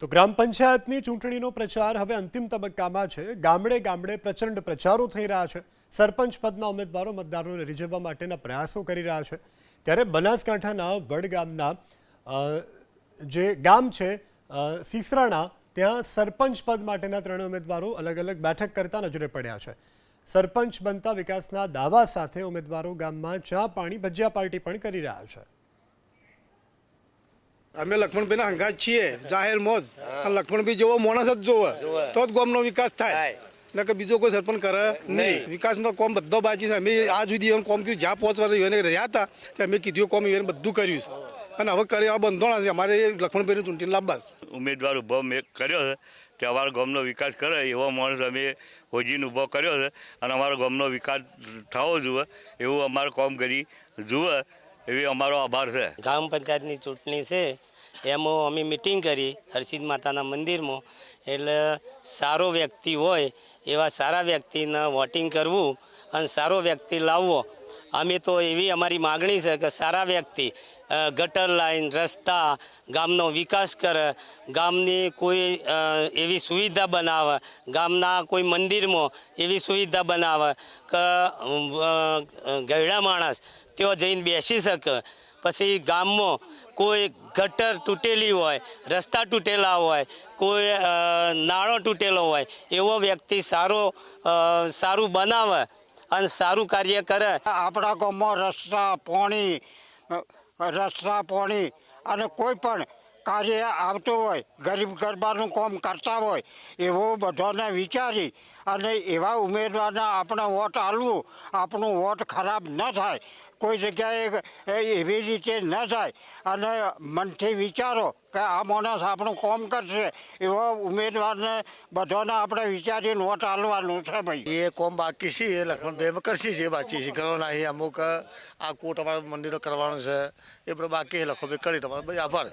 તો ગ્રામ પંચાયતની ચૂંટણીનો પ્રચાર હવે અંતિમ તબક્કામાં છે। ગામડે ગામડે પ્રચંડ પ્રચારો થઈ રહ્યા છે। સરપંચ પદના ઉમેદવારો મતદારોને રીઝવવા માટેના પ્રયાસો કરી રહ્યા છે। ત્યારે બનાસકાંઠાના વડગામના જે ગામ છે સીસરાણા, ત્યાં સરપંચ પદ માટેના ત્રણ ઉમેદવારો અલગ અલગ બેઠક કરતા નજરે પડ્યા છે। સરપંચ બનતા વિકાસના દાવા સાથે ઉમેદવારો ગામમાં ચા પાણી ભજીયા પાર્ટી પણ કરી રહ્યા છે। અમે લક્ષ્મણભાઈના અંગાત છીએ, જાહેર મોજ। લક્ષ્મણભાઈ જેવો માણસ જ જોવે તો જ ગામનો વિકાસ થાય, ને કે બીજો કોઈ સરપંચ કરે નહીં। વિકાસનો કોમ બધો બાકી છે। અમે આ સુધી એવું કોમ કર્યું, જ્યાં 5 વર્ષ એને રહ્યા હતા ત્યાં અમે કીધું કોમ એને બધું કર્યું છે, અને હવે કરે આ બંધોણા છે। અમારે લક્ષ્મણભાઈની ચૂંટણી લાવવા ઉમેદવાર ઊભો મેં કર્યો છે કે અમારા ગામનો વિકાસ કરે એવો માણસ અમે હોજીને ઊભો કર્યો છે, અને અમારા ગામનો વિકાસ થવો જોઈએ એવું અમારું કામ કરી જુએ એવી અમારો આભાર છે। ગ્રામ પંચાયતની ચૂંટણી છે, એમાં અમે મિટિંગ કરી હરસિદ્ધ માતાના મંદિરમાં। એટલે સારો વ્યક્તિ હોય એવા સારા વ્યક્તિને વોટિંગ કરવું અને સારો વ્યક્તિ લાવવો। અમે તો એવી અમારી માગણી છે કે સારા વ્યક્તિ ગટર લાઈન, રસ્તા, ગામનો વિકાસ કરે, ગામની કોઈ એવી સુવિધા બનાવે, ગામના કોઈ મંદિરમાં એવી સુવિધા બનાવે કે ગયડા માણસ ત્યાં જઈને બેસી શકે। પછી ગામમાં કોઈ ગટર તૂટેલી હોય, રસ્તા તૂટેલા હોય, કોઈ નાળો તૂટેલો હોય, એવો વ્યક્તિ સારું બનાવે અને સારું કાર્ય કરે। આપણા ગામમાં રસ્તા પાણી અને કોઈ પણ કાર્ય આવતું હોય, ગરીબ ગરબાનું કામ કરતા હોય, એવો બધાને વિચારી અને એવા ઉમેદવારને આપણે વોટ આપવું, આપણું વોટ ખરાબ ન થાય, કોઈ જગ્યાએ એવી રીતે ન જાય, અને મનથી વિચારો કે આ માણસ આપણું કામ કરશે એવા ઉમેદવારને બધાને આપણે વિચારીને વોટ આપવાનું છે। ભાઈ એ કોમ બાકી છે, એ લક્ષ્મણભાઈ કરશી છે, બાકી છે કરવાના છે। અમુક આ કોટ અમારા મંદિરો કરવાનું છે, એ બધું બાકી લખો કરી તમારો ભાઈ આભાર।